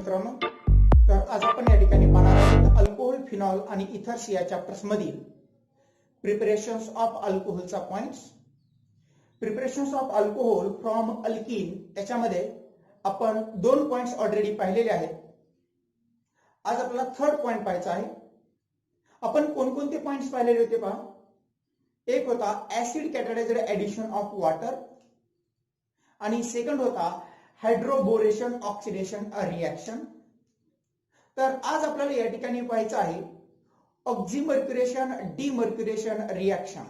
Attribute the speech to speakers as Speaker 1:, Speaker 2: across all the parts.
Speaker 1: मित्रांनो, तर आज आपण या ठिकाणी पाहणार आहोत अल्कोहोल, फिनॉल आणि इथर्स या चॅप्टर्स मधील प्रिपरेशन्स ऑफ अल्कोहोलचा points. Preparations of alcohol from alkene याच्यामध्ये आपण 2 पॉइंट्स ऑलरेडी पाहिलेले आहेत. आज आपल्याला थर्ड पॉइंट पाहायचा आहे. आपण कोणकोणते पॉइंट्स पाहिलेले होते पहा. एक होता ऍसिड कॅटालायझर ऍडिशन ऑफ वॉटर आणि सेकंड होता हायड्रोबोरेशन ऑक्सिडेशन रिएक्शन. तर आज आपल्याला या ठिकाणी पाहायचं आहे ऑक्झिमर्क्युरेशन डिमर्क्युरेशन रिएक्शन.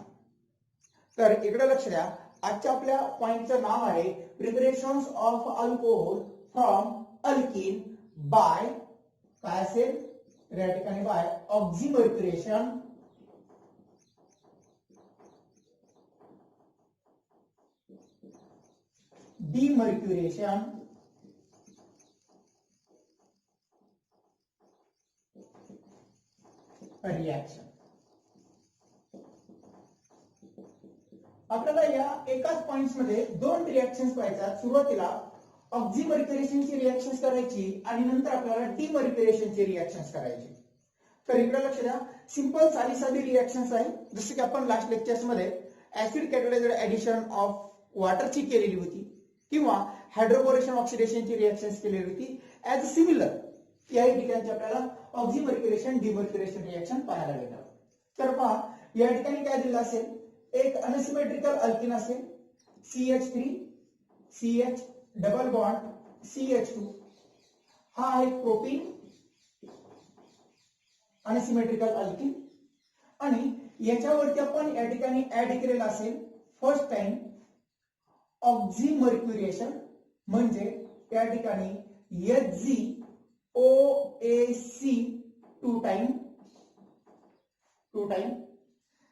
Speaker 1: तर इकडे लक्ष द्या. आजच्या आपल्या पॉइंटचं नाव आहे preparations of alcohol from alkene by काय असेल या ठिकाणी बाय ऑक्झिमर्क्युरेशन डिमर्क्युरेशन रिएक्शन. आपल्याला या एकाच पॉइंट्स मध्ये 2 रिएक्शन्स पाहायच्या. सुरुवातीला ऑक्झिमर्क्युरेशनची रिएक्शन्स करायची आणि नंतर आपल्याला डिमर्क्युरेशनची रिएक्शन्स करायची. तर इकडे लक्ष द्या. सिंपल साधी रिएक्शन्स आहे. जसं की आपण लास्ट लेक्चर्स मध्ये ऍसिड कॅटालायझर ऍडिशन ऑफ वॉटरची केलेली होती किंवा हायड्रोबोरेशन ऑक्सिडेशनची रिएक्शन्स केलेली होती. ऍज सिमिलर या ठिकाणी आपल्याला ऑक्झिमर्क्युरेशन डिमर्क्युरेशन रिएक्शन पाहायला मिळतात. तर पहा या ठिकाणी काय दिलं असेल. एक अनसिमेट्रिकल अल्कीन असेल CH3 CH double bond CH2. हा आहे प्रोटीन अनसिमेट्रिकल अल्कीन आणि याच्यावरती आपण या ठिकाणी ऍड केलेला असेल फर्स्ट टाइम ऑक्झिमर्क्युरेशन म्हणजे या ठिकाणी HgOAc 2 टाइम.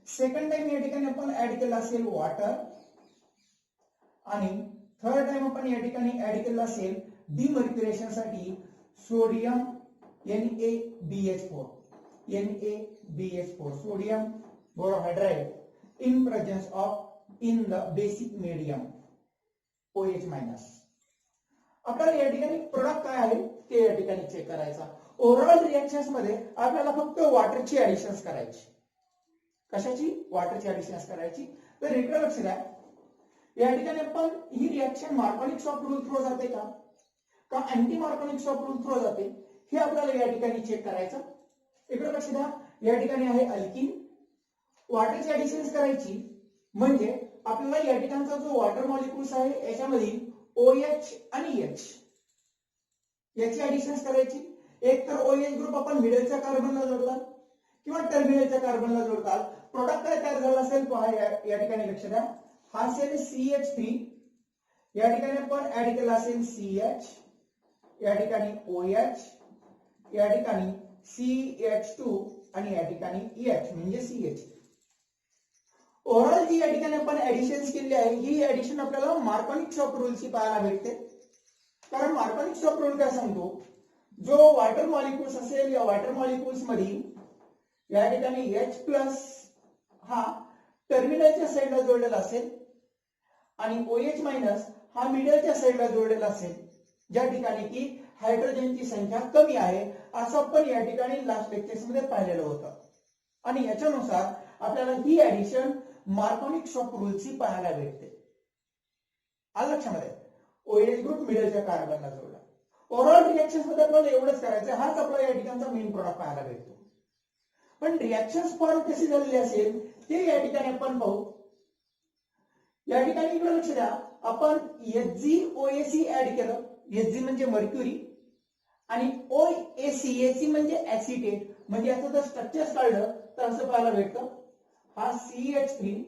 Speaker 1: सेकंड टाइम या ठिकाणी आपण ऍड केला असेल वॉटर आणि थर्ड टाइम आपण या ठिकाणी ऍड केला असेल डिमर्क्युरेशन साठी sodium NaBH4 sodium borohydride in presence of in the basic medium OH-. आपल्याला या ठिकाणी प्रोडक्ट काय आहे ते या ठिकाणी चेक करायचा. ओव्हरऑल रिएक्शन्स मध्ये आपल्याला फक्त वॉटरची ऍडिशन्स करायची. कशाची? वॉटरची ऍडिशन्स करायची. तर इकडे लक्ष द्या. या ठिकाणी आपण ही reaction Markovnikov's of rule through जाते का anti Markovnikov's of rule through जाते हे आपल्याला या ठिकाणी चेक करायचं. इकडे लक्ष द्या. या ठिकाणी आहे अल्कीन. वॉटरची ऍडिशन्स करायची म्हणजे आपल्याला या ठिकाणचा जो वॉटर मॉलिक्युल्स आहे याच्यामध्ये OH आणि H याची ऍडिशन्स करायची. एक तर OH ग्रुप आपण मिडलच्या कार्बनला जोडतात किंवा टर्मिनलच्या कार्बनला जोडतात. प्रोडक्ट काय तयार झाला असेल पहा या ठिकाणी लक्ष द्या. हा असेल CH3. या ठिकाणी आपण ऍड केला असेल CH. या ठिकाणी OH. या ठिकाणी CH2 आणि या ठिकाणी H म्हणजे CH. ओव्हरऑल जी या ठिकाणी आपण ऍडिशन्स केली आहे ही ऍडिशन आपल्याला मार्कोनिक्स ऑफ रूलची पाहायला भेटते. कारण मार्कोनिक्स ऑफ रूल काय सांगतो, जो वॉटर मॉलिक्युल्स असेल या वॉटर मॉलिक्युल्स मध्ये या ठिकाणी H प्लस हा टर्मिनलच्या साईडला जोडलेला असेल आणि OH मायनस हा मिडलच्या साईडला जोडलेला असेल, ज्या ठिकाणी की हायड्रोजनची संख्या कमी आहे असं आपण या ठिकाणी लास्ट लेक्चर्स मध्ये पाहिलेलं होतं. आणि याच्यानुसार आपल्याला ही ऍडिशन मार्कोनिक्स ऑफ रूलची पाहायला भेटते. आलं लक्षामध्ये. OH ग्रुप मिडलच्या कार्बनला जोडला. ओव्हरऑल रिएक्शन्स मध्ये आपल्याला एवढंच करायचं. हाच आपला या ठिकाणचा मेन प्रोडक्ट पाहायला भेटतो. पण रिएक्शन्स फॉर्म कशी झालेली असेल ते या ठिकाणी आपण पाहू. या ठिकाणी इकडे लक्ष द्या. आपण HgOAc ऍड केलं. Hg म्हणजे मर्क्युरी आणि OAc म्हणजे ऍसिटेट. म्हणजे याचं जर स्ट्रक्चर काढलं तर असं पाहायला भेटतं. हा CH3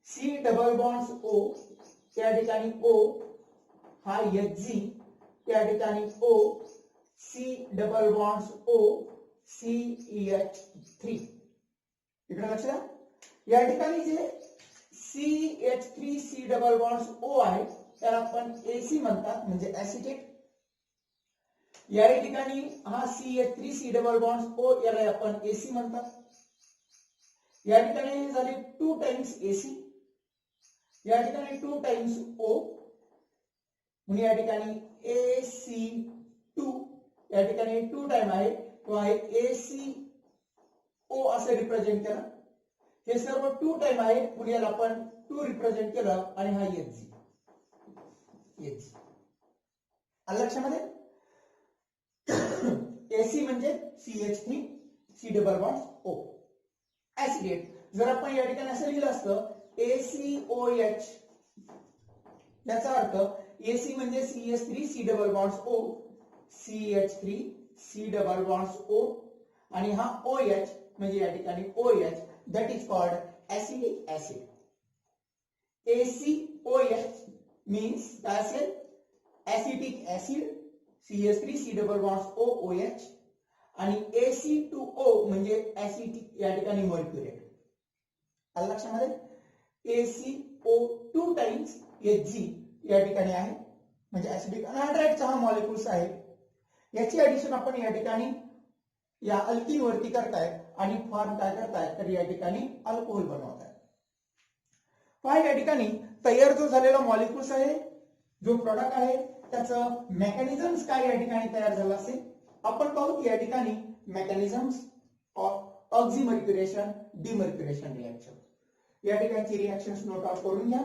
Speaker 1: C double bonds O त्या ठिकाणी O. हा Hg त्या ठिकाणी O C double bonds O CH3. इकडे लक्ष द्या. या ठिकाणी जे CH3 C double bonds O आहे त्याला आपण AC म्हणतात म्हणजे ऍसिटेट. या ठिकाणी हा CH3 C double bonds O याला आपण AC म्हणतात. या ठिकाणी झाले 2 टाइम्स AC. या ठिकाणी 2 टाइम्स O म्हणून या ठिकाणी AC2 या ठिकाणी 2 टाइम आहे किंवा हे ACO असं रिप्रेझेंट केलं. हे सर्व 2 टाइम आहे म्हणून याला आपण 2 रिप्रेझेंट केलं आणि हा HG. आलं लक्षामध्ये? AC म्हणजे CH3 C double bond O ऍसिडेट. जर आपण या ठिकाणी असं लिहिलं असतं ACOH, याचा अर्थ AC म्हणजे CH3 C double bond O, CH3 C double bond O आणि हा OH म्हणजे या ठिकाणी OH, that is called acidic acid. ACOH means काय असेल? Acetic acid, CH3 C double bond O OH आणि AC2O म्हणजे ऍसिटिक या ठिकाणी मर्क्युरेट. आलं लक्षामध्ये? ACO2 टाइम्स Hg या ठिकाणी आहे म्हणजे ऍसिडिक अनहायड्राइडचा हा मॉलिक्युल्स आहे. याची ऍडिशन आपण या ठिकाणी या अल्किन वरती करताय आणि फॉर्म काय करताय तर या ठिकाणी अल्कोहोल बनवताय. पहा या ठिकाणी तयार जो झालेला मॉलिक्युल्स आहे, जो प्रोडक्ट आहे, त्याचं मेकॅनिझम्स काय या ठिकाणी तयार झालं असेल आपण पाहू. या ठिकाणी मेकॅनिझम्स ऑफ ऑक्सिमर्क्युरेशन डिमर्क्युरेशन रिएक्शन, या ठिकाणची रिएक्शन्स नोट आउट करून घ्या.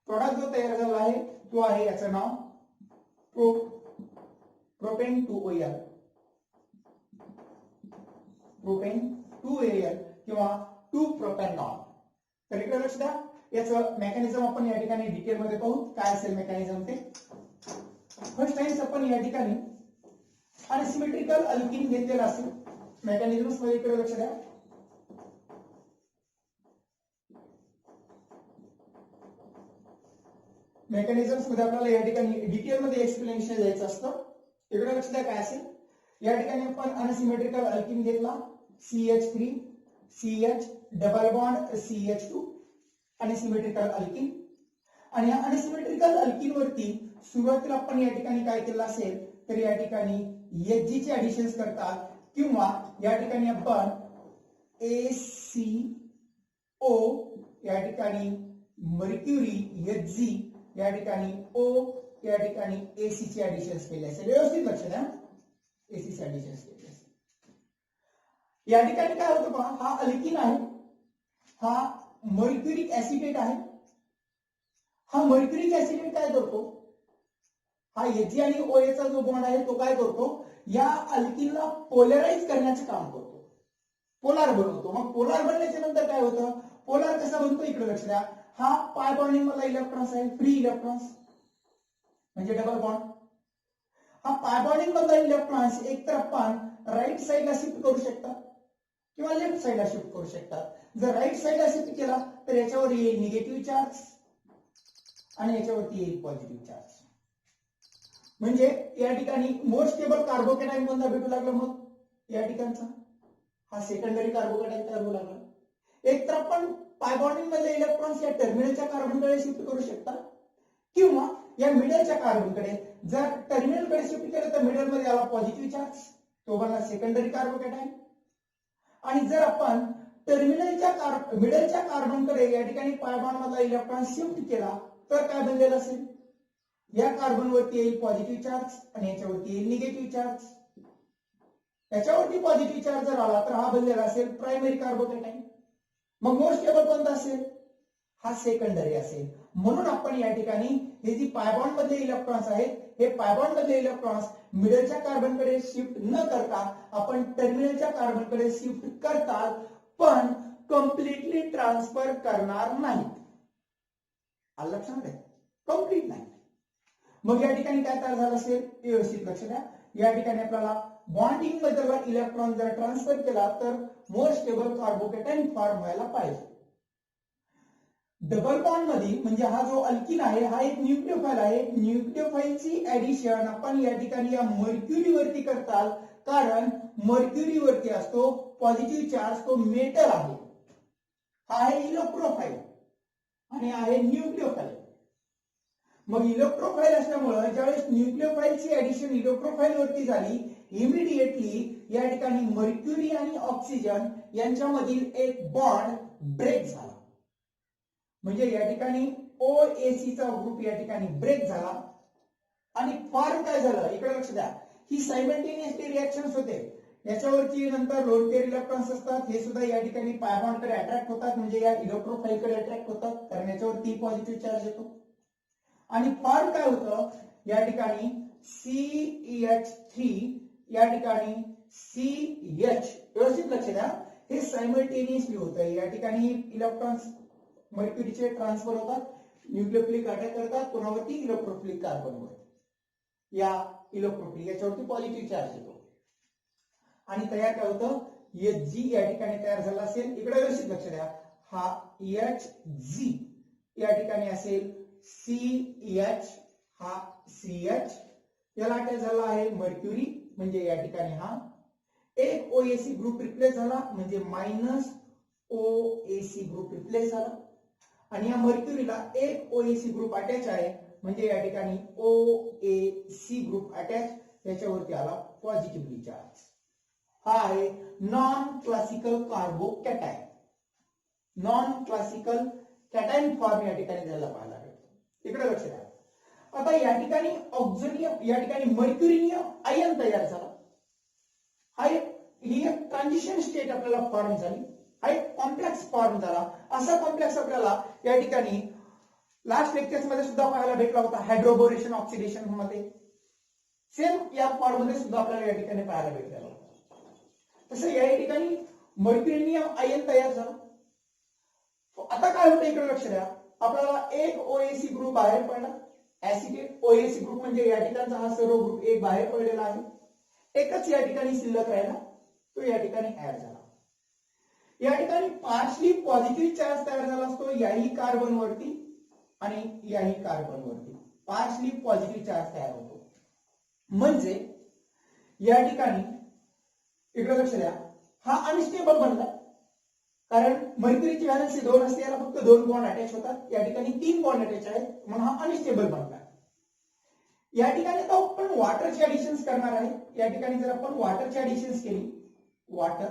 Speaker 1: प्रोडक्ट जो तयार झाला आहे तो आहे याचं नाव प्रोपेन 2OL, प्रोपेन 2AL किंवा 2 प्रोपॅनॉल. तर इकडे लक्ष द्या, याचं मेकॅनिझम आपण या ठिकाणी डिटेल मध्ये पाहू. काय असेल मेकॅनिझम ते? फर्स्ट टाइम्स आपण या ठिकाणी अनसिमेट्रिकल अल्किन घेतलेला असेल. मेकॅनिझम्स मध्ये इकडे लक्ष द्या. मेकॅनिझम्स मध्ये आपल्याला या ठिकाणी डिटेल मध्ये एक्सप्लेनेशन द्यायचं असतं. इकडे लक्ष द्या काय असेल. या ठिकाणी आपण अनसिमेट्रिकल अल्किन घेतला CH3 CH double bond CH2 unsymmetrical alkene. आणि या अनसिमेट्रिकल अल्किन वरती सुरुवातीला आपण या ठिकाणी काय केलं असेल तर या ठिकाणी Hg चे ऍडिशन्स करतात किंवा या ठिकाणी आपण ACO या ठिकाणी मर्क्युरी Hg या ठिकाणी O या ठिकाणी AC चे ऍडिशन्स केले असेल. व्यवस्थित लक्ष द्या, AC चे ऍडिशन्स केले असेल. या ठिकाणी काय होतं पहा, हा अल्किन आहे, हा मर्क्युरिक ऍसिडेट आहे. हा मर्क्युरिक ऍसिडेट काय करतो, हा Hg आणि OA चा जो बॉन्ड आहे तो काय करतो, या अल्किनला पोलराइज करण्याचे काम करतो, पोलार बनवतो. मग पोलार बनल्याच्या नंतर काय होतं, पोलार कसा बनतो इकडे लक्ष द्या. हा पाय बॉन्डिंग मधला इलेक्ट्रॉन्स आहे, फ्री इलेक्ट्रॉन्स म्हणजे डबल बॉन्ड. हा पाय बॉन्डिंग मधला इलेक्ट्रॉन्स एकतर आपण राईट साइडला शिफ्ट करू शकता किंवा लेफ्ट साइडला शिफ्ट करू शकता. जर राईट साइडला शिफ्ट केला तर याच्यावर येईल निगेटिव्ह चार्ज आणि याच्यावरती येईल पॉझिटिव्ह चार्ज. म्हणजे या ठिकाणी मोर स्टेबल कार्बोकॅटायन कोणता भेटू लागला, मग या ठिकाणचा हा सेकंडरी कार्बोकॅटायन तयार होऊ लागला. एक तर आपण पाय बॉन्डिंग मधले इलेक्ट्रॉन्स या टर्मिनलच्या कार्बनकडे शिफ्ट करू शकता किंवा या मिडलच्या कार्बनकडे. जर टर्मिनलकडे शिफ्ट केलं तर मिडल मध्ये आला पॉझिटिव्ह चार्ज, तो बनला सेकंडरी कार्बोकॅटायन. आणि जर आपण मिडलच्या कार्बनकडे या ठिकाणी पाय बॉन्ड मधला इलेक्ट्रॉन शिफ्ट केला तर काय बनलेलं असेल, या कार्बन वरती येईल पॉझिटिव्ह चार्ज आणि याच्यावरती येईल निगेटिव्ह चार्ज. याच्यावरती पॉझिटिव्ह चार्ज जर आला तर हा बनलेला असेल प्रायमरी कार्बोकॅटायन. मग मोर स्टेबल कोणता असेल, हा सेकंडरी असेल. म्हणून आपण या ठिकाणी हे जी पायबॉन्ड मधले इलेक्ट्रॉन्स आहेत, हे पायबॉन्ड मधले इलेक्ट्रॉन्स मिडलच्या कार्बनकडे शिफ्ट न करता आपण टर्मिनलच्या कार्बनकडे शिफ्ट करतात, पण कम्प्लिटली ट्रान्सफर करणार नाहीत. आलं लक्षात? कम्प्लीट नाही. मग या ठिकाणी काय तयार झालं असेल व्यवस्थित लक्ष द्या. या ठिकाणी आपल्याला बॉन्डिंग मधला इलेक्ट्रॉन जर ट्रान्सफर केला तर मोर स्टेबल कार्बोकॅटायन फॉर्म व्हायला पाहिजे. डबल बॉन्ड मध्ये म्हणजे हा जो अल्किन आहे हा एक न्यूक्लिओफाइल आहे. न्यूक्लिओफाइलची ऍडिशन आपण या ठिकाणी या मर्क्युरी वरती करतात, कारण मर्क्युरी वरती असतो पॉझिटिव्ह चार्ज, तो मेटल आहे. हा आहे इलेक्ट्रोफाइल आणि आहे न्यूक्लिओफाइल. मग इलेक्ट्रोफाइल असल्यामुळे ज्यावेळेस न्यूक्लिओफाइलची ऍडिशन इलेक्ट्रोफाइल वरती झाली, इमिडिएटली या ठिकाणी मर्क्युरी आणि ऑक्सिजन यांच्यामधील एक बॉन्ड ब्रेक झाला. म्हणजे या ठिकाणी OAC चा ग्रुप या ठिकाणी ब्रेक झाला आणि फॉर्म काय झालं इकडे लक्ष द्या. ही सायमल्टेनियसली रिएक्शन्स होते. याच्यावरती नंतर लोन पेअर इलेक्ट्रॉन्स असतात, हे सुद्धा या ठिकाणी पाय बॉन्डकडे अट्रॅक्ट होतात, म्हणजे या इलेक्ट्रोफाईलकडे अट्रॅक्ट होतात, कारण याच्यावरती पॉझिटिव्ह चार्ज येतो. आणि फॉर्म काय होतं या ठिकाणी CH3, या ठिकाणी CH. व्यवस्थित लक्ष द्या, हे सायमल्टेनियसली होतं. या ठिकाणी इलेक्ट्रॉन्स मर्क्युरीचे ट्रान्सफर होतात, न्यूक्लियोफिलिक अटॅक करतात कोणावरती, इलेक्ट्रोफिलिक कार्बनवर. या इलेक्ट्रोफिलिक याच्यावरती पॉझिटिव्ह चार्ज येतो आणि तयार काय होतं, Hg या ठिकाणी तयार झाला असेल. इकडे व्यवस्थित लक्ष द्या, हा Hg या ठिकाणी असेल CH, हा CH, याला अटॅच झाला आहे मर्क्युरी, म्हणजे या ठिकाणी हा एक OAC ग्रुप रिप्लेस झाला, म्हणजे OAC ग्रुप रिप्लेस झाला. आणि या मर्क्युरीला एक OAC ग्रुप अटॅच आहे, म्हणजे या ठिकाणी OAC ग्रुप अटॅच, याच्यावरती आला पॉझिटिव्हली चार्ज. हा आहे non classical carbocation. Non classical cation form या ठिकाणी त्याला पाहायला भेटतो. इकडे लक्ष द्या. आता या ठिकाणी ऑक्झिनियम, या ठिकाणी मर्क्युरिनियम आयन तयार झाला. ही एक ट्रान्झिशन स्टेट आपल्याला फॉर्म झाली, हा एक कॉम्प्लेक्स फॉर्म झाला. असा कॉम्प्लेक्स आपल्याला या ठिकाणी लास्ट लेक्चर्स मध्ये सुद्धा पाहायला भेटला होता, हायड्रोबोरेशन ऑक्सिडेशन मध्ये. सेम या फॉर्म मध्ये सुद्धा आपल्याला या ठिकाणी पाहायला भेटलेला होता. तसं या ठिकाणी मर्क्युरिनियम आयन तयार झाला. आता काय होतं इकडे लक्ष द्या, आपल्याला एक OAC ग्रुप बाहेर पडला, ऍसिटेट OAC ग्रुप, म्हणजे या ठिकाणचा हा सर्व ग्रुप एक बाहेर पडलेला आहे. एकच या ठिकाणी शिल्लक राहिला, तो या ठिकाणी ऍड झाला. या ठिकाणी पार्शली पॉझिटिव्ह चार्ज तयार झाला असतो याही कार्बन वरती आणि याही कार्बन वरती पार्शली पॉझिटिव्ह चार्ज तयार होतो. म्हणजे या ठिकाणी इकडे लक्ष द्या, हा अनस्टेबल बनला, कारण मर्क्युरीची व्हॅलेन्सी 2 असते, याला फक्त 2 बॉन्ड अटॅच होतात. या ठिकाणी 3 बॉन्ड अटॅच आहेत, म्हणून हा अनस्टेबल बनला. या ठिकाणी आता आपण वॉटरची ऍडिशन्स करणार आहे. या ठिकाणी जर आपण वॉटरची ऍडिशन्स केली, वॉटर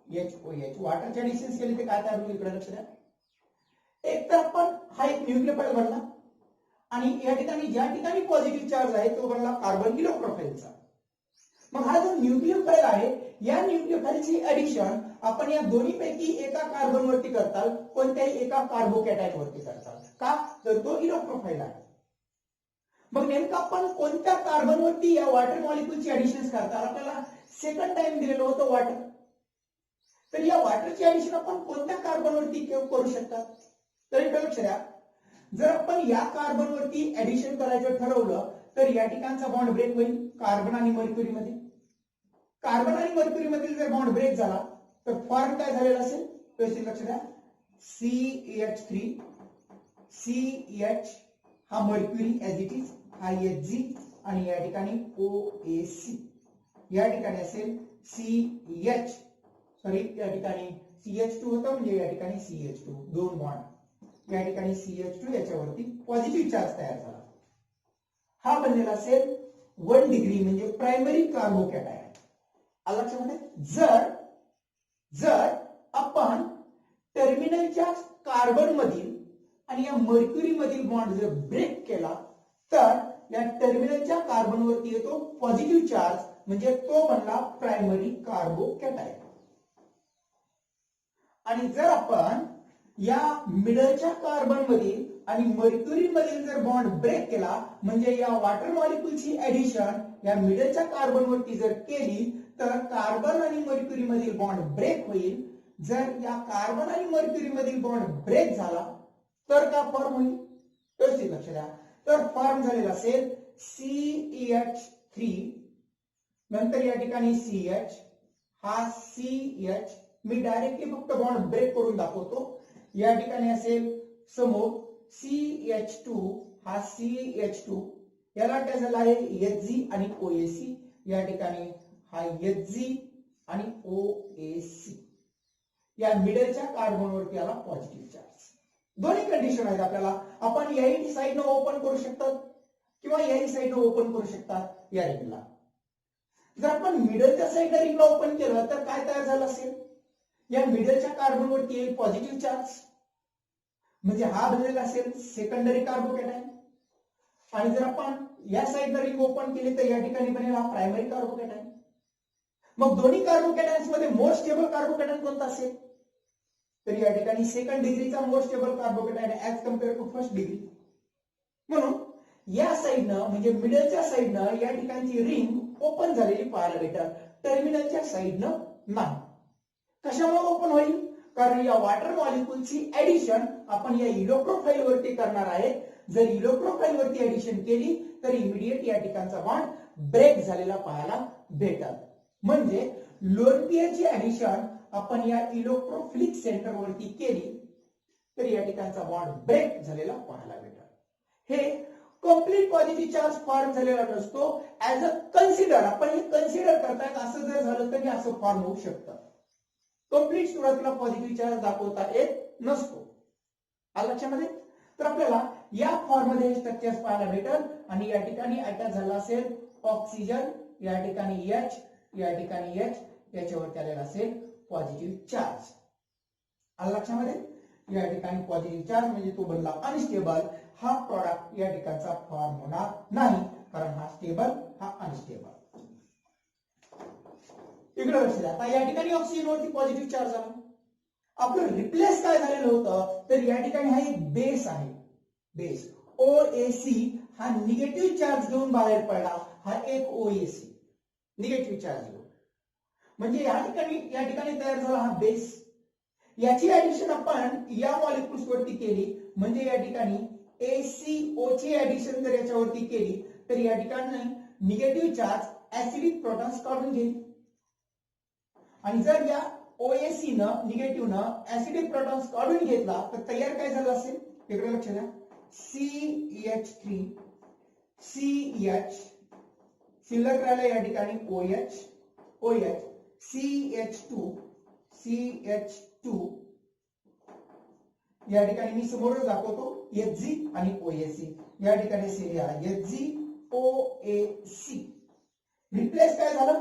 Speaker 1: HOH, वॉटरची ऍडिशन्स केली तर काय तयार होईल इकडे लक्ष द्या. एक तर आपण हा एक न्यूक्लियोफाइल बनला, आणि या ठिकाणी ज्या ठिकाणी पॉझिटिव्ह चार्ज आहे तो बनला कार्बन इलेक्ट्रोफाइलचा. मग हा जो न्यूक्लियोफाइल आहे, या न्यूक्लियोफाइलची ऍडिशन आपण या दोन्हीपैकी एका कार्बन वरती करताल, कोणत्याही एका कार्बोकॅटायन वरती करताल. का, तर तो इलेक्ट्रोफाइल आहे. मग नेमकं आपण कोणत्या कार्बन वरती या वॉटर मॉलिक्यूलची ऍडिशन्स करताल, आपल्याला सेकंड टाइम दिलेलं होतं वॉटर. तर या वॉटरची ऍडिशन आपण कोणत्या कार्बन वरती करू शकतात, तर इकडे लक्ष द्या. जर आपण या कार्बन वरती ऍडिशन करायचं ठरवलं तर या ठिकाणचा बॉन्ड ब्रेक होईल कार्बन आणि मर्क्युरी मध्ये. कार्बन आणि मर्क्युरी मधील जर बॉन्ड ब्रेक झाला तर फॉर्म काय झालेला असेल, व्यवस्थित लक्ष द्या. CH3, CH हा मर्क्युरी ऍज इट इज, हा Hg, आणि या ठिकाणी OAC. या ठिकाणी असेल CH, सॉरी या ठिकाणी CH2 होतं, म्हणजे या ठिकाणी CH2, 2 बॉन्ड. या ठिकाणी CH2, याच्यावरती पॉझिटिव्ह चार्ज तयार झाला. हा बनलेला असेल 1 डिग्री, म्हणजे प्रायमरी कार्बोकॅटायन. लक्षामध्ये जर आपण टर्मिनलच्या कार्बन मधील आणि या मर्क्युरी मधील बॉन्ड जर ब्रेक केला तर या टर्मिनलच्या कार्बन वरती येतो पॉझिटिव्ह चार्ज, म्हणजे तो बनला प्रायमरी कार्बोकॅटायन. आणि जर आपण या मिडलच्या कार्बन मधील आणि मर्क्युरी मधील जर बॉन्ड ब्रेक केला, म्हणजे या वॉटर मॉलिक्यूलची ऍडिशन या मिडलच्या कार्बन वरती जर केली तर कार्बन आणि मर्क्युरी मधील बॉन्ड ब्रेक होईल. जर या कार्बन आणि मर्क्युरी मधील बॉन्ड ब्रेक झाला तर का फॉर्म होईल, व्यवस्थित लक्ष द्या. तर फॉर्म झालेला असेल CH3, नंतर या ठिकाणी CH, हा CH, मी डायरेक्टली फक्त बॉन्ड ब्रेक करून दाखवतो. या ठिकाणी असेल समोर CH2, हा CH2, याला अटॅच झाला आहे Hg आणि OAC. या ठिकाणी हा Hg आणि OAC, या मिडलच्या कार्बन वरती आला पॉझिटिव्ह चार्ज. दोन्ही कंडिशन आहेत आपल्याला. आपण याही साइडनं ओपन करू शकतात किंवा याही साइडनं ओपन करू शकतात या रिंगला. जर आपण मिडलच्या साइडला रिंगला ओपन केलं तर काय तयार झालं असेल, या मिडलच्या कार्बन वरती येईल पॉझिटिव्ह चार्ज, म्हणजे हा बनलेला असेल सेकंडरी कार्बोकॅटायन. आणि जर आपण या साईडला रिंग ओपन केली तर या ठिकाणी बनेल हा प्रायमरी कार्बोकॅटायन. मग दोन्ही कार्बोकॅटायन्स मध्ये मोस्ट स्टेबल कार्बोकॅटायन कोणता असेल? तर या ठिकाणी सेकंड डिग्रीचा most stable carbocation as compare to first degree. म्हणून या साईडनं म्हणजे मिडलच्या साईडनं या ठिकाणची रिंग ओपन झालेली पाहायला भेटल, टर्मिनलच्या साईडनं नाही. कशामुळे ओपन होईल? कारण या वॉटर मॉलिक्यूलची ऍडिशन आपण या इलेक्ट्रोफाइल वरती करणार आहे. जर इलेक्ट्रोफाइल वरती ऍडिशन केली तर इमिडिएट या ठिकाणचा बॉन्ड ब्रेक झालेला पाहायला भेटल. म्हणजे लोन पेअरची ऍडिशन आपण या इलेक्ट्रोफिलिक सेंटर वरती केली तर या ठिकाणचा बॉन्ड ब्रेक झालेला पाहायला भेटल. हे कंप्लीट पॉझिटिव्ह चार्ज फॉर्म झालेला नसतो. ऍज अ कन्सिडर आपण हे कन्सिडर करतायत असं जर झालं तर असं फॉर्म होऊ शकतं. कंप्लीट सुरुवातीला पॉझिटिव्ह चार्ज दाखवता येत नसतो. आलं लक्षामध्ये? तर आपल्याला या फॉर्म मध्ये स्ट्रक्चर्स पाहायला भेटल आणि या ठिकाणी अटॅच झाला असेल ऑक्सिजन, या ठिकाणी H, या ठिकाणी H, याच्यावरती आलेला असेल पॉझिटिव्ह चार्ज. आलं लक्षामध्ये? या ठिकाणी पॉझिटिव्ह चार्ज म्हणजे तो बनला अनस्टेबल. हा प्रॉडक्ट या ठिकाणचा फॉर्म होणार नाही कारण हा स्टेबल, हा अनस्टेबल. इकडे लक्ष द्या. आता या ठिकाणी ऑक्सिजन वरती पॉझिटिव्ह चार्ज आला. आपलं रिप्लेस काय झालेलं होतं तर या ठिकाणी हा एक बेस आहे. बेस OAC हा निगेटिव्ह चार्ज घेऊन बाहेर पडला. हा एक OAC निगेटिव्ह चार्ज घेऊन. म्हणजे या ठिकाणी तयार झाला हा बेस. याची ऍडिशन आपण या मॉलिक्युल्स वरती केली म्हणजे या ठिकाणी ACO ची ऍडिशन जर याच्यावरती केली तर या ठिकाणी निगेटिव्ह चार्ज ऍसिडिक प्रोटॉन्स काढून घेईल. आणि जर या OAC न निगेटिव्ह न ऍसिडिक प्रोटॉन्स काढून घेतला तर तयार काय झालं असेल? इकडे लक्ष द्या. CH3 CH शिल्लक राहिला या ठिकाणी OH CH2 या ठिकाणी मी समोरच दाखवतो Hg आणि OAC. या ठिकाणी HgOAC रिप्लेस काय झालं?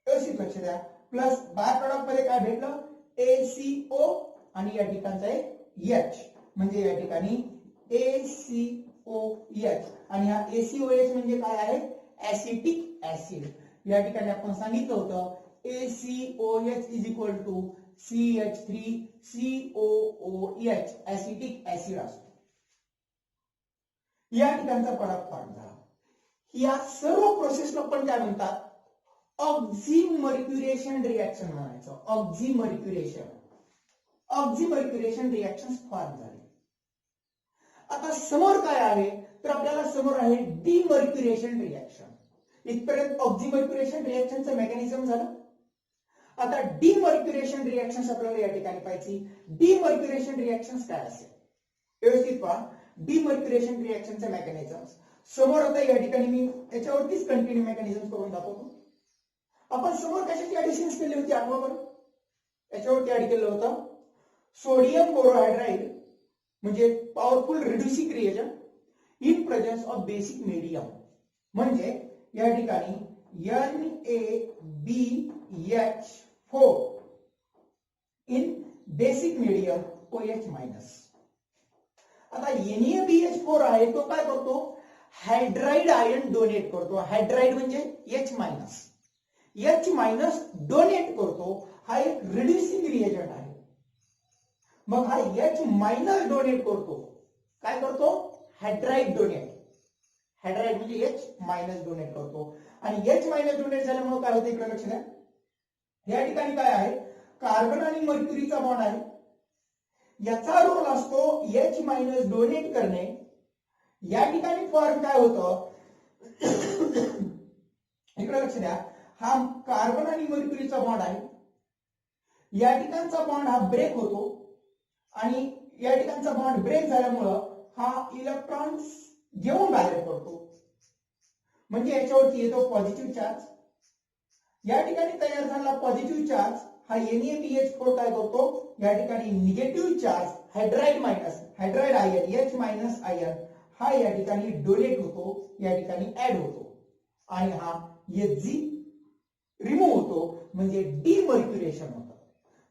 Speaker 1: व्यवस्थित लक्ष द्या. प्लस बाय प्रॉडक्ट मध्ये काय भेटलं? ACO आणि या ठिकाणचा एक H म्हणजे या ठिकाणी ACOH आणि हा ACOH म्हणजे काय आहे? Acetic acid. या ठिकाणी आपण सांगितलं होतं ACOH is equal to CH3COOH acetic acid असतो. या ठिकाणचा प्रॉडक्ट फॉर्म झाला. या सर्व प्रोसेसला पण काय म्हणतात? ऑक्झिमर्क्युरेशन रिएक्शन म्हणायचं. ऑक्झिमर्क्युरेशन रिएक्शन फॉर्म झाले. आता समोर काय आहे तर आपल्याला समोर आहे डिमर्क्युरेशन रिएक्शन. इथपर्यंत ऑक्झिमर्क्युरेशन रिएक्शनचं मेकॅनिझम झालं. आता डिमर्क्युरेशन रिएक्शन्स आपल्याला या ठिकाणी पाहिजे. डिमर्क्युरेशन रिएक्शन्स काय असेल? व्यवस्थित पहा. डिमर्क्युरेशन रिएक्शनचे मेकॅनिझम समोर. आता या ठिकाणी मी याच्यावरतीच कंटिन्यू मेकॅनिझम करून दाखवतो. आपण समोर कशाची ऍडिशन केली होती आठवा बरं? याच्यावरती ऍड केलं होतं सोडियम बोरोहायड्राइड म्हणजे powerful reducing reagent in presence of basic medium. म्हणजे या ठिकाणी NaBH4 in basic medium OH-. आता NaBH4 आहे तो काय करतो? हायड्राइड आयन डोनेट करतो. हायड्राइड म्हणजे H-. H- डोनेट करतो. हा एक रिड्युसिंग रिएजंट आहे. मग हा H- डोनेट करतो. काय करतो? Hydride donate. हायड्राइड म्हणजे H- डोनेट करतो. आणि H- डोनेट झाल्यामुळे काय होतं? इकडे लक्ष द्या. या ठिकाणी काय आहे? कार्बन आणि मर्क्युरीचा बॉन्ड आहे. याचा रोल असतो H- डोनेट करणे. या ठिकाणी फॉर्म काय होतं? इकडे लक्ष द्या. हा कार्बन आणि मर्क्युरीचा बॉन्ड आहे. या ठिकाणचा बॉन्ड हा ब्रेक होतो आणि या ठिकाणचा बॉन्ड ब्रेक झाल्यामुळं हा इलेक्ट्रॉन्स घेऊन बाहेर पडतो. म्हणजे याच्यावरती येतो पॉझिटिव्ह चार्ज. या ठिकाणी तयार झालेला पॉझिटिव्ह चार्ज हा NaBH4 काय करतो? या ठिकाणी negative charge hydride ion H- ion हा या ठिकाणी डोनेट होतो. या ठिकाणी ऍड होतो आणि हा Hg रिमूव्ह होतो. म्हणजे डिमर्क्युरेशन होतं.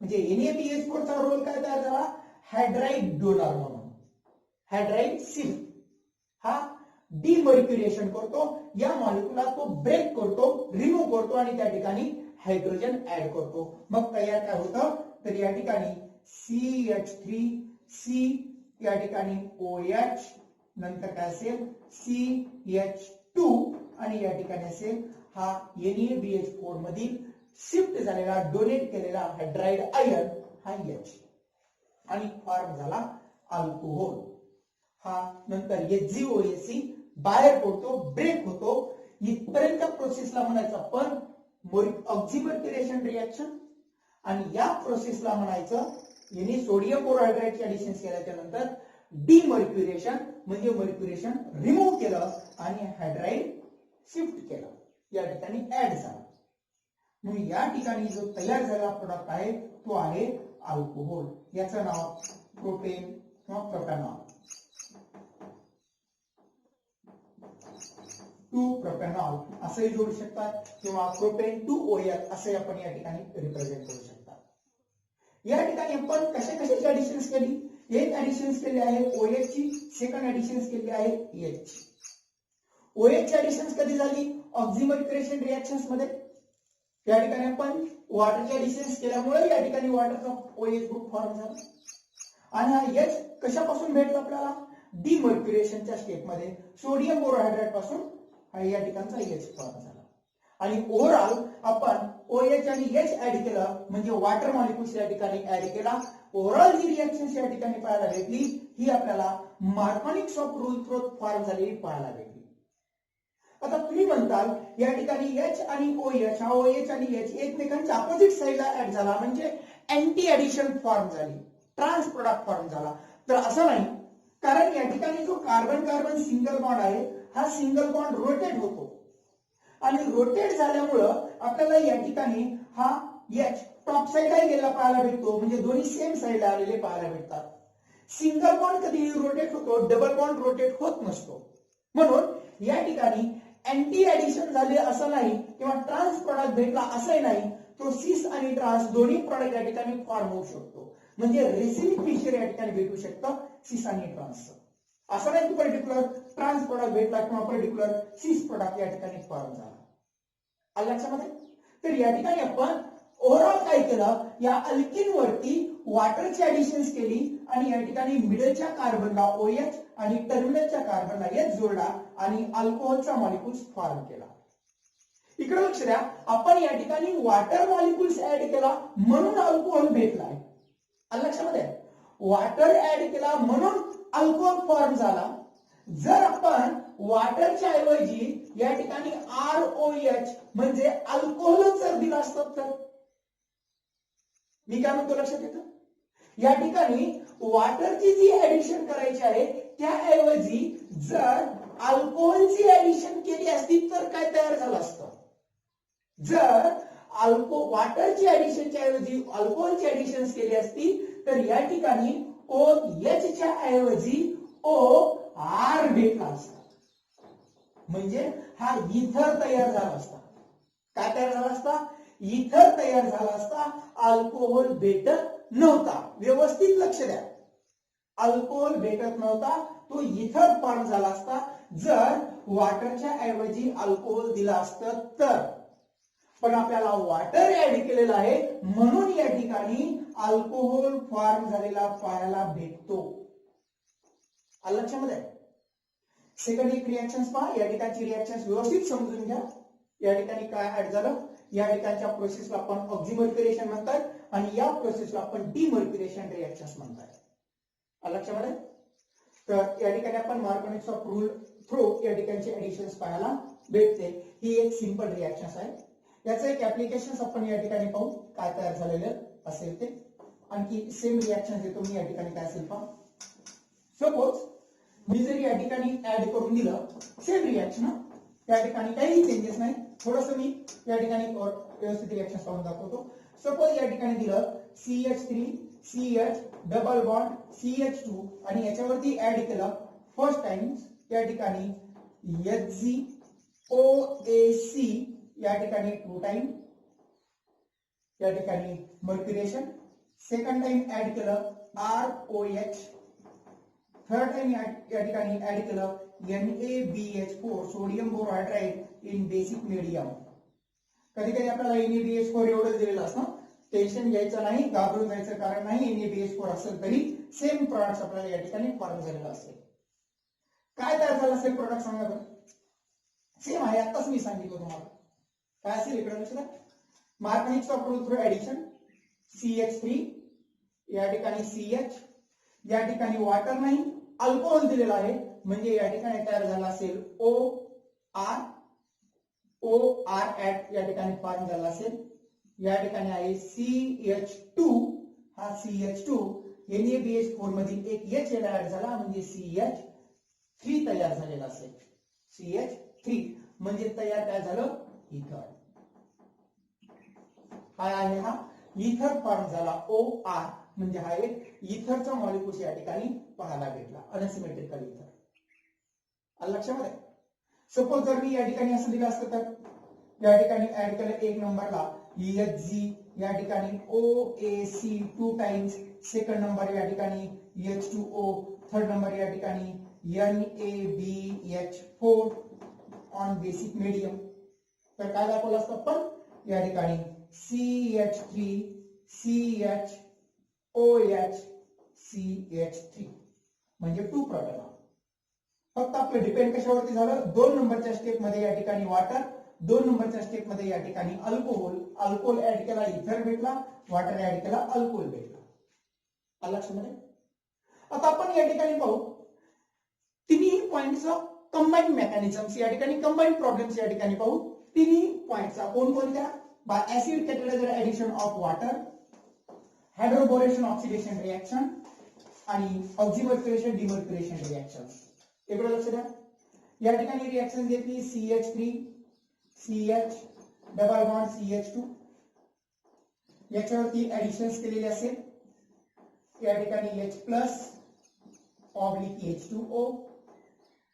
Speaker 1: म्हणजे NaBH4 चा रोल काय तयार झाला? हायड्राइड डोनर म्हणून. हायड्राइड सिल हा डिमर्क्युरेशन करतो, या मॉलिक्यूलला तो ब्रेक करतो, रिमूव्ह करतो आणि त्या ठिकाणी हायड्रोजन ऍड करतो. मग तयार काय होतं, तर या ठिकाणी CH3C, या ठिकाणी OH, नंतर काय असेल CH2 आणि या ठिकाणी असेल हा NaBH4 मधील शिफ्ट झालेला डोनेट केलेला हायड्राइड आयन हा H आणि फॉर्म झाला अल्कोहोल. हा नंतर HgOAc बाहेर पडतो, ब्रेक होतो. इथपर्यंत प्रोसेसला म्हणायचं आपण ऑक्झिमर्क्युरेशन रिएक्शन आणि या प्रोसेसला म्हणायचं यांनी सोडियम बोरोहायड्राइडचे ऍडिशन केल्याच्या नंतर डिमर्क्युरेशन म्हणजे मर्क्युरेशन रिमूव्ह केलं आणि हायड्राइड शिफ्ट केलं, या ठिकाणी ऍड झाला. म्हणून या ठिकाणी जो तयार झालेला प्रोडक्ट आहे तो आहे अल्कोहोल. याचं नाव प्रोपेन किंवा प्रोपॅनॉल, 2-प्रोपॅनॉल असंही जोडू शकतात किंवा प्रोपेन 2OL असंही आपण या ठिकाणी रिप्रेझेंट करू शकतात. या ठिकाणी आपण कशा कशाची ऍडिशन्स केली, एक ऍडिशन्स केली आहे OH ची, सेकंड ऍडिशन्स केली आहे H ची. OH ची ऍडिशन्स कधी झाली, ऑक्झिमर्क्युरेशन रिएक्शन्स मध्ये. या ठिकाणी आपण वॉटरचे ऍडिशन्स केल्यामुळे या ठिकाणी वॉटरचा OH ग्रुप फॉर्म झाला. आणि हा H कशापासून भेटला आपल्याला, डिमर्क्युरेशनच्या स्टेप मध्ये सोडियम बोरोहायड्राइड पासून हा या ठिकाणचा H फॉर्म झाला. आणि ओव्हरऑल आपण OH आणि H ऍड केलं म्हणजे वॉटर मॉलिक्युल्स या ठिकाणी ऍड केला. ओव्हरऑल जी रिएक्शन या ठिकाणी पाहायला भेटली ही आपल्याला मार्कोनिक्स ऑफ रूल थ्रू फॉर्म झालेली पाहायला भेटली. आता तुम्ही म्हणताल या ठिकाणी H आणि OH, हा OH आणि H एकमेकांच्या अपोजिट साइडला ऍड झाला म्हणजे अँटी ऍडिशन फॉर्म झाली, ट्रान्स प्रोडक्ट फॉर्म झाला. तर असं नाही, कारण या ठिकाणी जो कार्बन कार्बन सिंगल बॉन्ड आहे हा सिंगल बॉन्ड रोटेट होतो आणि रोटेट झाल्यामुळं आपल्याला या ठिकाणी हा H टॉप साइडला गेलेला पाहायला भेटतो, म्हणजे दोन्ही सेम साइडला आलेले पाहायला भेटतात. सिंगल बॉन्ड कधी रोटेट होतो, डबल बॉन्ड रोटेट होत नसतो. म्हणून या ठिकाणी अँटी ऍडिशन झाले असं नाही किंवा ट्रान्स प्रॉडक्ट भेटला असंही नाही, तो सिस आणि ट्रान्स दोन्ही प्रॉडक्ट या ठिकाणी फॉर्म होऊ शकतो. म्हणजे रेसिनिक मिक्सचर या ठिकाणी भेटू शकतं सिस आणि ट्रान्स. असं नाही की पर्टिक्युलर ट्रान्स प्रॉडक्ट भेटला किंवा पर्टिक्युलर सिस प्रॉडक्ट या ठिकाणी फॉर्म झाला. आलं लक्षामध्ये. तर या ठिकाणी आपण ओव्हरऑल काय केलं, या अल्किन वरती वॉटरची ऍडिशन्स केली आणि या ठिकाणी मिडलच्या कार्बनला OH आणि टर्मिनलच्या कार्बनला H जोडला आणि अल्कोहोलचा मॉलिक्युल्स फॉर्म केला. इकडे लक्ष द्या, आपण या ठिकाणी वॉटर मॉलिक्युल्स ऍड केला म्हणून अल्कोहोल भेटलाय. आलं लक्षामध्ये. वॉटर ऍड केला म्हणून अल्कोहोल फॉर्म झाला. जर आपण वॉटरच्या ऐवजी या ठिकाणी ROH म्हणजे अल्कोहोल जर दिलं असतं तर, मी काय म्हणतो लक्षात येतं, या ठिकाणी वॉटरची जी ऍडिशन करायची आहे त्याऐवजी जर अल्कोहोलची ऍडिशन केली असती तर काय तयार झालं असतं. जर वॉटरची ऍडिशनच्या ऐवजी अल्कोहोलची ऍडिशन केली असती तर या ठिकाणी OH च्या ऐवजी OR भेटला असता, म्हणजे हा इथर तयार झाला असता. काय तयार झाला असता, इथर तयार झाला असता. अल्कोहोल भेटत नव्हता. व्यवस्थित लक्ष द्या, अल्कोहोल भेटत नव्हता, तो इथर फॉर्म झाला असता जर वॉटरच्या ऐवजी अल्कोहोल दिला असतं तर. पण आपल्याला वॉटर ऍड केलेलं आहे म्हणून या ठिकाणी अल्कोहोल फॉर्म झालेला पाहायला भेटतो. आलं लक्षामध्ये. सेकंड एक रिएक्शन्स पहा, या ठिकाणची रिएक्शन्स व्यवस्थित समजून घ्या. या ठिकाणी काय ऍड झालं, या ठिकाणच्या प्रोसेसला आपण ऑक्झिमर्क्युरेशन म्हणतात आणि या प्रोसेसला आपण डिमर्क्युरेशन रिएक्शन्स म्हणतात. आलं लक्षामध्ये. तर या ठिकाणी आपण मार्कोनिक्स ऑफ रूल थ्रू या ठिकाणचे ऍडिशन्स पाहायला भेटते. ही एक सिंपल रिएक्शन्स आहे. याचं एक ऍप्लिकेशन आपण या ठिकाणी पाहू काय तयार झालेलं असेल ते. आणखी सेम रिएक्शन देतो मी या ठिकाणी काय असेल पहा. सपोज मी जर या ठिकाणी ऍड करून दिलं सेम रिएक्शन, या ठिकाणी काही चेंजेस नाही, थोडंसं मी या ठिकाणी व्यवस्थित रिएक्शन पाहून दाखवतो. सपोज या ठिकाणी दिलं CH3 CH double bond CH2 आणि याच्यावरती ऍड केलं फर्स्ट टाइम या ठिकाणी HgOAc, या ठिकाणी 2 टाइम या ठिकाणी मर्क्युरेशन. सेकंड टाइम ऍड केलं ROH. थर्ड टाइम या ठिकाणी ऍड केलं NaBH4 sodium borohydride in basic medium. कधी कधी आपल्याला NaBH4 एवढंच दिलेलं असतं, टेन्शन घ्यायचं नाही, घाबरून जायचं कारण नाही. NaBH4 असेल तरी सेम प्रॉडक्ट आपल्याला या ठिकाणी फॉर्म झालेला असेल. काय तयार झालं असेल प्रोडक्ट सांगा बरं. सेम आहे, आताच मी सांगितलं तुम्हाला. काय असेल इकडे लक्ष द्या. Markovnikov of rule through addition CH3 या ठिकाणी CH, या ठिकाणी वॉटर नाही, अल्कोहोल दिलेला आहे, म्हणजे या ठिकाणी तयार झाला असेल OR ऍट या ठिकाणी फॉर्म झाला असेल. या ठिकाणी आहे CH2, हा CH2 NaBH4 मधील एक H ऍड झाला म्हणजे CH3 तयार झालेला असेल. CH3 म्हणजे तयार काय झालं, इथर. काय आहे हा, इथर फॉर्म झाला. OR म्हणजे हा एक इथरचा मॉलिक्यूल या ठिकाणी पाहायला भेटला, अनसिमेट्रिकल इथर. आलं लक्षामध्ये. सपोज जर मी या ठिकाणी असं दिलं असतं तर या ठिकाणी ऍड केलं एक नंबरला HG, या ठिकाणी OAC2 टाइम्स, सेकंड नंबर या ठिकाणी H2O, थर्ड नंबर या ठिकाणी NaBH4 ऑन बेसिक मीडियम. तर काय दाखवलं असतं पण या ठिकाणी CH3 CHOH CH3 म्हणजे 2 प्रोटॉन. फक्त आपलं डिपेंड कशावरती झालं, 2 नंबरच्या स्टेप मध्ये या ठिकाणी वॉटर, 2 नंबरच्या स्टेप मध्ये या ठिकाणी अल्कोहोल ऍड केला, इथर भेटला, वॉटर ऍड केला, अल्कोहोल भेटला. आलं लक्षामध्ये. आता आपण या ठिकाणी पाहू तिन्ही पॉइंटचा कंबाईन मेकॅनिझम्स, या ठिकाणी कंबाईन प्रॉब्लेम्स या ठिकाणी पाहू. तिन्ही पॉइंटचा कोणकोणत्या, by acid catalyser addition of water, hydroboration oxidation reaction आणि ऑक्झिमर्क्युलेशन डिमर्क्युलेशन रिएक्शन. इकडे लक्ष द्या. या ठिकाणी रिएक्शन घेतली CH3 CH double bond CH2, याच्यावरती ऍडिशन्स केलेले असेल. या ठिकाणी H+ oblique H2O.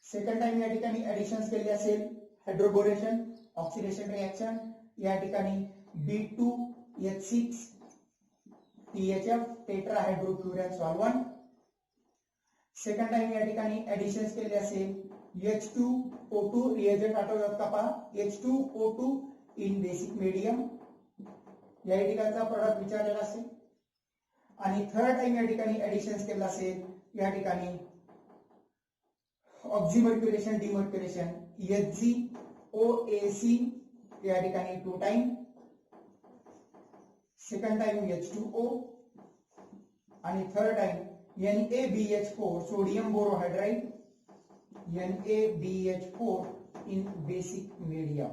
Speaker 1: Second time या ठिकाणी ऍडिशन्स केलेले असेल, हायड्रोबोरेशन ऑक्सिडेशन रिएक्शन. या ठिकाणी B2H6 THF tetrahydrofuran solvent. Second time या ठिकाणी ऍडिशन्स केलेले असेल H2O2, रिएजंट आठवतात का पहा, H2O2 इन बेसिक मीडियम. या ठिकाणचा प्रोडक्ट विचारलेला असेल. आणि थर्ड टाइम या ठिकाणी ऍडिशन्स केलेला असेल, या ठिकाणी ऑक्झिमर्क्युलेशन डिमर्क्युलेशन HgOAC या ठिकाणी 2 टाइम. सेकंड टाइम H2O आणि third time NaBH4 sodium borohydride, NaBH4 in basic medium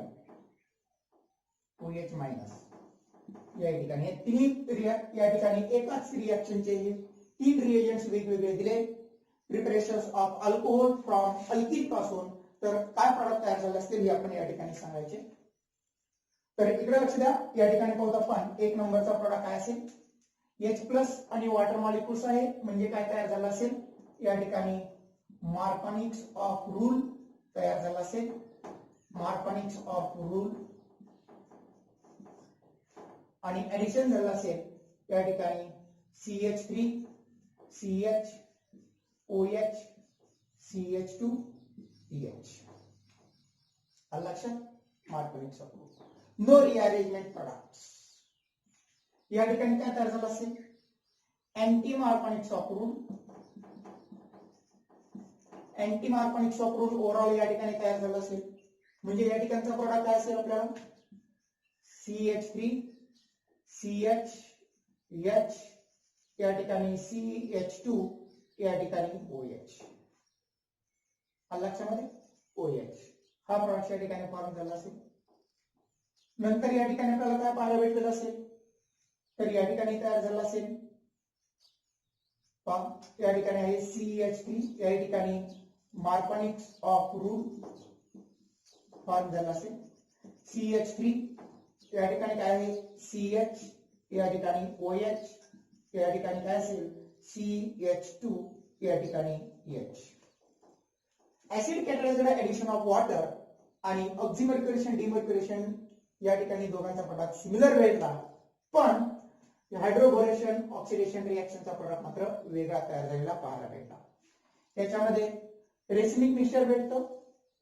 Speaker 1: OH minus. या ठिकाणी तिन्ही या ठिकाणी एकाच रिएक्शनचे 3 रिएजंट्स वेगवेगळे दिले. Preparations of alcohol from alkyl पासून, तर काय प्रोडक्ट तयार झाले असतील हे आपण या ठिकाणी सांगायचे. तर इकडे लक्ष द्या. या ठिकाणी पाहतो आपण एक नंबरचा प्रोडक्ट काय असेल, H+ आणि वॉटर मॉलिक्युल्स आहे, म्हणजे काय तयार झालं असेल, या ठिकाणी मार्कनिक्स ऑफ रूल तयार झाला असेल. मार्कनिक्स ऑफ रूल आणि ऍडिशन झालं असेल या ठिकाणी CH3 CHOH CH2 EH. आलं लक्षात. Markovnikov's of rule. No rearrangement products. या ठिकाणी काय तयार झालं असेल, anti Markovnikov's of rule. Anti Markovnikov's of rule overall या ठिकाणी तयार झालं असेल, म्हणजे या ठिकाणचा प्रोडक्ट काय असेल आपल्याला CH3 CH H या ठिकाणी CH2 या ठिकाणी OH. आलं लक्षामध्ये. OH हा प्रोडक्ट या ठिकाणी फॉर्म झाला असेल. नंतर या ठिकाणी आपल्याला काय पाहायला भेटलेलं असेल, तर या ठिकाणी तयार झाला असेल या ठिकाणी आहे CH3, या ठिकाणी मार्कनिक्स ऑफ रूल फॉर्म झाला असेल. CH3 या ठिकाणी काय आहे CH, या ठिकाणी OH, या ठिकाणी काय असेल CH2, या ठिकाणी H. Acid catalyser addition of water आणि ऑक्झिमर्क्युलेशन डिमर्क्युलेशन या ठिकाणी दोघांचा प्रोडक्ट सिमिलर भेटला, पण हायड्रोबोरेशन ऑक्सिडेशन रिएक्शनचा प्रोडक्ट मात्र वेगळा तयार झालेला पाहायला भेटला. त्याच्यामध्ये रेसिनिक मिक्सचर भेटतं.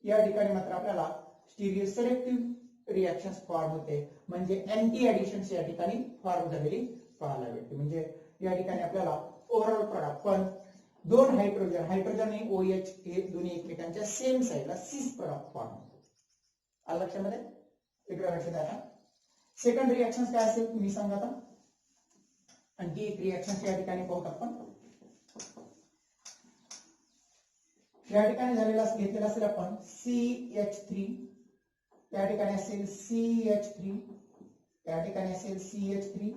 Speaker 1: या ठिकाणी मात्र आपल्याला स्टिरिओ सिलेक्टिव्ह रिएक्शन फॉर्म होते, म्हणजे अँटी ऍडिशन्स या ठिकाणी फॉर्म झालेली पाहायला भेटते. म्हणजे या ठिकाणी आपल्याला ओव्हरऑल प्रोडक्ट पण दोन हायड्रोजन आणि OH हे दोन्ही एकमेकांच्या सेम साईडला सिस प्रोडक्ट फॉर्म होतो. आलं लक्षामध्ये? इकडे लक्ष द्या. सेकंड रिएक्शन काय असेल तुम्ही सांगा आता. आणखी एक रिएक्शन या ठिकाणी पाहू आपण. या ठिकाणी झालेला घेतलेला असेल आपण CH3, या ठिकाणी असेल CH3, या ठिकाणी असेल CH3,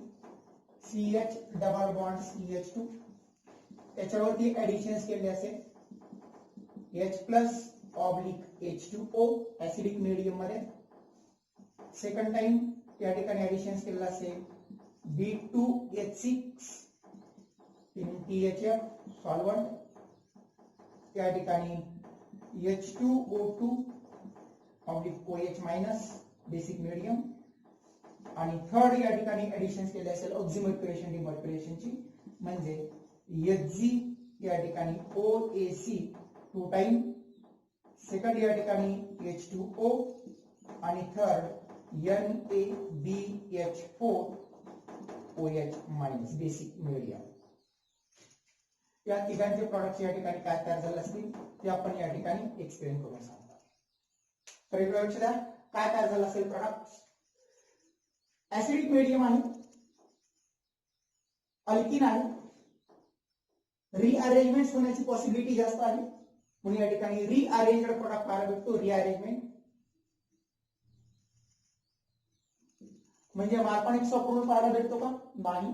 Speaker 1: CH double bond CH2, त्याच्यावरती ऍडिशन्स केले असेल H+/H2O ऍसिडिक मीडियम मध्ये. सेकंड टाइम या ठिकाणी ऍडिशन्स केलेला असेल B2H6 THF सॉल्व्हंट, या ठिकाणी H2O2/OH- बेसिक मीडियम, आणि थर्ड या ठिकाणी ऍडिशन्स केले असेल ऑक्झिमर्क्युलेशन डिमर्क्युलेशनची, म्हणजे Hg या ठिकाणी OAC 2 टाइम, सेकंड या ठिकाणी H2O, आणि थर्ड NaBH4OH- बेसिक मीडियम. या तिघांचे प्रॉडक्ट या ठिकाणी काय तयार झाले असतील ते आपण या ठिकाणी एक्सप्लेन करून सांगतो. तर इकडे लक्ष द्या, काय तयार झालं असेल प्रॉडक्ट. ऍसिडिक मीडियम आहे, अल्किन आहे, रिअरेंजमेंट होण्याची पॉसिबिलिटी जास्त आहे, म्हणून या ठिकाणी रिअरेंज्ड प्रोडक्ट पाहायला भेटतो. रिअरेंजमेंट म्हणजे मार्कोनिक्स ऑफ रूल पाहायला भेटतो का? नाही,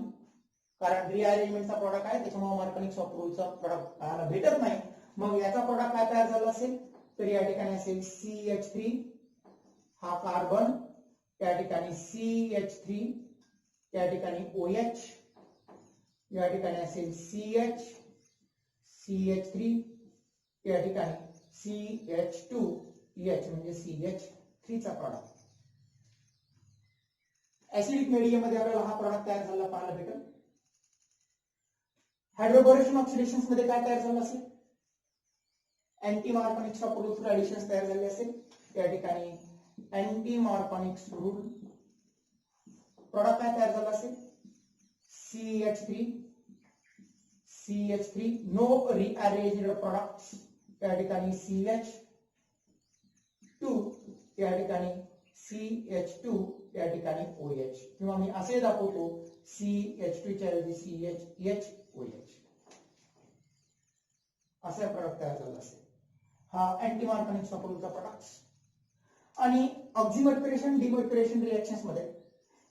Speaker 1: कारण रिअरेंजमेंटचा प्रोडक्ट आहे, त्याच्यामुळे मार्कोनिक्स ऑफ रूलचा प्रोडक्ट पाहायला भेटत नाही. मग याचा प्रोडक्ट काय तयार झाला असेल तर या ठिकाणी असेल CH3 हा कार्बन, या ठिकाणी CH3, या ठिकाणी OH, या ठिकाणी असेल CH, CH3, या ठिकाणी CH2H म्हणजे CH3 चा प्रोडक्ट. ऍसिडिक मीडियम मध्ये आपल्याला हा प्रोडक्ट तयार झालेला पाहायला भेटेल. हायड्रोबोरेशन ऑक्सिडेशन्स मध्ये काय तयार झालं असेल? अँटी मार्कोनिक्स ऑफ रूल ऍडिशन्स तयार झाले असेल. या ठिकाणी अँटी मार्कोनिक्स रूल प्रोडक्ट काय तयार झाला असेल? CH3 नो रिअरेंज्ड प्रोडक्ट्स, या ठिकाणी CH2, या ठिकाणी CH2, या ठिकाणी OH, किंवा मी असे दाखवतो CH2 च्या ऐवजी CHOH असा प्रोडक्ट तयार झाला असेल. हा अँटी मार्कोनिक्स ऑफ रूलचा प्रोडक्ट. आणि ऑक्झिमर्क्युलेशन डिमर्क्युलेशन रिएक्शन्स मध्ये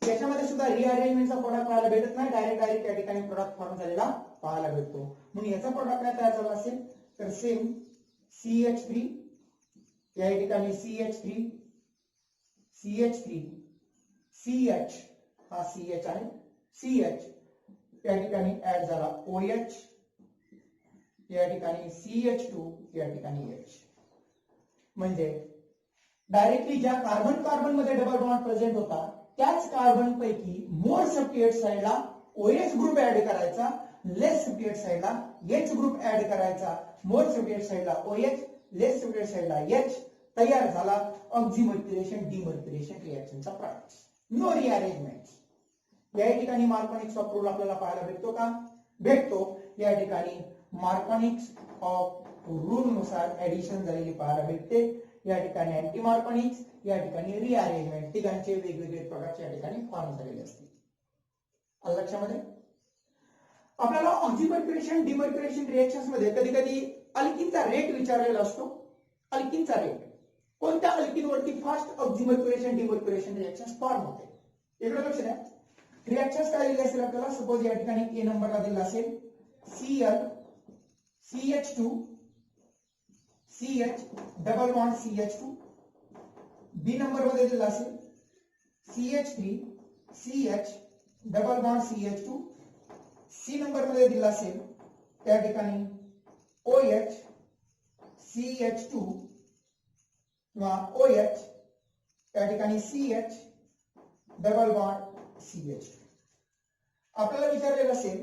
Speaker 1: त्याच्यामध्ये सुद्धा रिअरेंजमेंटचा प्रोडक्ट पाहायला भेटत नाही, डायरेक्ट या ठिकाणी प्रोडक्ट फॉर्म झालेला पाहायला भेटतो. म्हणून याचा प्रोडक्ट काय तयार झाला असेल तर सेम CH3, या ठिकाणी CH3, CH हा CH आहे, CH या ठिकाणी ऍड झाला OH, या ठिकाणी CH2, या ठिकाणी H. म्हणजे डायरेक्टली ज्या कार्बन कार्बन मध्ये डबल बॉन्ड प्रेझेंट होता त्याच कार्बन पैकी मोर सब्स्टिट्यूट साइडला OH ग्रुप ऍड करायचा, लेस सब्स्टिट्यूट साइडला H ग्रुप ऍड करायचा, मोर सब्स्टिट्यूट साइडला OH, लेस सब्स्टिट्यूट साइडला H. तयार झाला ऑक्झिमर्क्युलेशन डिमर्क्युलेशन रिएक्शनचा प्रोडक्ट. No rearrangement. या ठिकाणी मार्कोनिक्स ऑफ रूल आपल्याला पाहायला भेटतो का? भेटतो. या ठिकाणी मार्कोनिक्स ऑफ रूल नुसार ऍडिशन झालेली पाहायला भेटते. या ठिकाणी अँटी मार्कोनिक्स, या ठिकाणी रिअरेंजमेंट, तिघांचे वेगवेगळे प्रोडक्ट या ठिकाणी फॉर्म झालेले असतील. आलं लक्षामध्ये? आपल्याला ऑक्झिमर्क्युलेशन डिमर्क्युलेशन रिएक्शन्स मध्ये कधी कधी अल्किनचा रेट विचारलेला असतो. अल्किनचा रेट कोणत्या अल्किनवरती फास्ट ऑक्झिमर्क्युलेशन डिमर्क्युलेशन रिएक्शन्स फॉर्म होते? इकडे लक्ष द्या. रिएक्शन्स काय दिले असेल आपल्याला? सपोज या ठिकाणी A नंबरला दिला असेल Cl CH2 CH double bond CH2. B number मध्ये दिला असेल CH3 CH double bond CH2. C number मध्ये दिला असेल त्या ठिकाणी OH CH2 किंवा OH, त्या ठिकाणी CH डबल बॉन्ड CH. आपल्याला विचारलेलं असेल,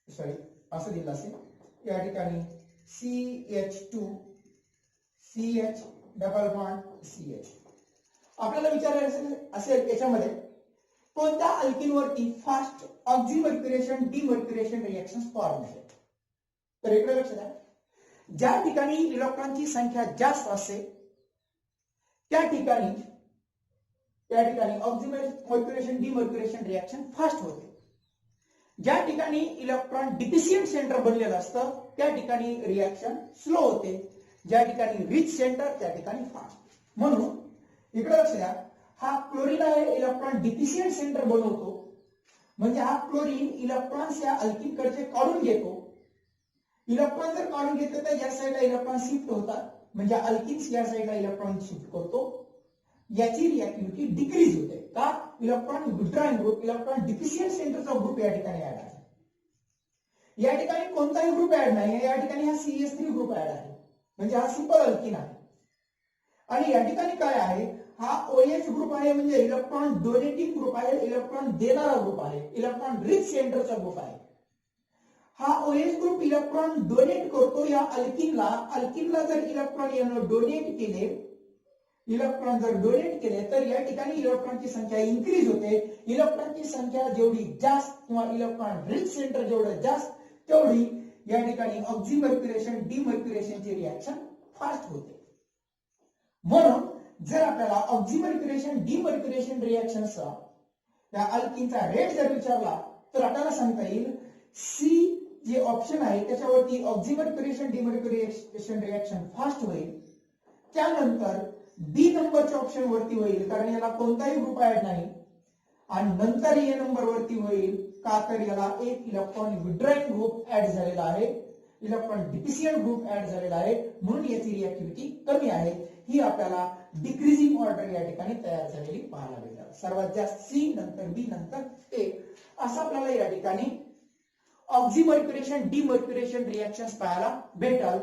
Speaker 1: सॉरी असं दिलं असेल या ठिकाणी CH2 CH double bond CH. आपल्याला विचारायचं असेल याच्यामध्ये कोणत्या अल्किनवरती फास्ट ऑक्झिमर्क्युरेशन डिमर्क्युरेशन रिएक्शन्स फॉर्म होतात. तर इकडे लक्ष द्या, ज्या ठिकाणी इलेक्ट्रॉनची संख्या जास्त असते त्या ठिकाणी ऑक्झिमर्क्युरेशन डिमर्क्युरेशन रिएक्शन फास्ट होते. ज्या ठिकाणी इलेक्ट्रॉन डिफिशियंट सेंटर बनलेलं असतं त्या ठिकाणी रिएक्शन स्लो होते. ज्या ठिकाणी रिच सेंटर त्या ठिकाणी फास्ट. म्हणून इकडे लक्ष द्या, हा क्लोरीन आहे इलेक्ट्रॉन डिफिशियंट सेंटर बनवतो. म्हणजे हा क्लोरीन इलेक्ट्रॉन्स या अल्किन कडचे काढून घेतो. इलेक्ट्रॉन जर काढून घेतले तर या साईडला इलेक्ट्रॉन शिफ्ट होतात. म्हणजे अल्किन्स या साईडला इलेक्ट्रॉन शिफ्ट करतो. याची रिएक्टिव्हिटी डिक्रीज होते. का? Electron withdrawing group electron deficient सेंटरचा ग्रुप या ठिकाणी ऍड आहे. या ठिकाणी कोणताही ग्रुप ऍड नाही. या ठिकाणी हा CH3 ग्रुप ऍड आहे. म्हणजे हा सिंपल अल्किन आहे. आणि या ठिकाणी काय आहे, हा OH ग्रुप आहे. म्हणजे इलेक्ट्रॉन डोनेटिंग ग्रुप आहे. इलेक्ट्रॉन देणारा ग्रुप आहे. इलेक्ट्रॉन रिच सेंटरचा ग्रुप आहे. हा OH ग्रुप इलेक्ट्रॉन डोनेट करतो या अल्किनला. अल्किनला जर इलेक्ट्रॉन डोनेट केले तर या ठिकाणी इलेक्ट्रॉनची संख्या इन्क्रीज होते. इलेक्ट्रॉनची संख्या जेवढी जास्त किंवा इलेक्ट्रॉन रिच सेंटर जेवढं जास्त तेवढी या ठिकाणी ऑक्झिमर्क्युरेशन डिमर्क्युरेशनची रिएक्शन फास्ट होते. म्हणून जर आपल्याला ऑक्झिमर्क्युरेशन डिमर्क्युरेशन रिएक्शनचा त्या अल्किनचा रेट जर विचारला तर आपल्याला सांगता येईल सी जे ऑप्शन आहे त्याच्यावरती ऑक्झिमर्क्युरेशन डिमर्क्युरेशन रिएक्शन फास्ट होईल. त्यानंतर बी नंबरच्या ऑप्शन वरती होईल कारण याला कोणताही ग्रुप ऍड नाही. आणि नंतर ए नंबर वरती होईल का तर याला एक इलेक्ट्रॉन विड्रॉइंग ग्रुप ऍड झालेला आहे. इलेक्ट्रॉन डिफिशियंट ग्रुप ऍड झालेला आहे. म्हणून याची रिएक्टिव्हिटी कमी आहे. ही आपल्याला डिक्रीजिंग ऑर्डर या ठिकाणी तयार झालेली पाहायला मिळतात. सर्वात जास्त सी, नंतर बी, नंतर ए, असं आपल्याला या ठिकाणी ऑक्झिमर्क्युरेशन डिमर्क्युरेशन रिएक्शन्स पाहायला भेटल.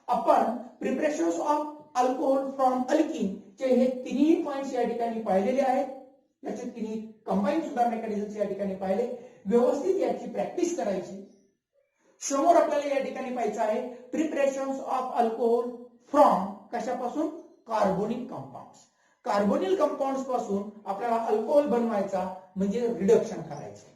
Speaker 1: आपण preparations of alcohol from alkene चे हे तिन्ही पॉइंट्स या ठिकाणी पाहिलेले आहेत. याचे तिन्ही कंबाईन सुद्धा मेकॅनिझम्स या ठिकाणी पाहिले. व्यवस्थित याची प्रॅक्टिस करायची. समोर आपल्याला या ठिकाणी पाहायचं आहे प्रिपरेशन्स ऑफ अल्कोहोल फ्रॉम कशापासून? Carbonyl compounds. कार्बोनिल कंपाऊंड्स पासून आपल्याला अल्कोहोल बनवायचा म्हणजे रिडक्शन करायचं.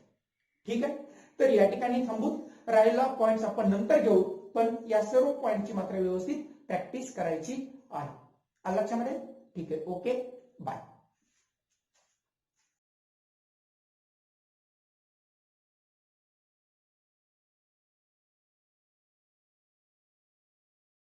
Speaker 1: ठीक आहे. तर या ठिकाणी थांबून राहिलेला पॉइंट्स आपण नंतर घेऊ. पण या सर्व पॉइंटची मात्र व्यवस्थित प्रॅक्टिस करायची आहे. आलं लक्षामध्ये? ठीक आहे. Okay, bye.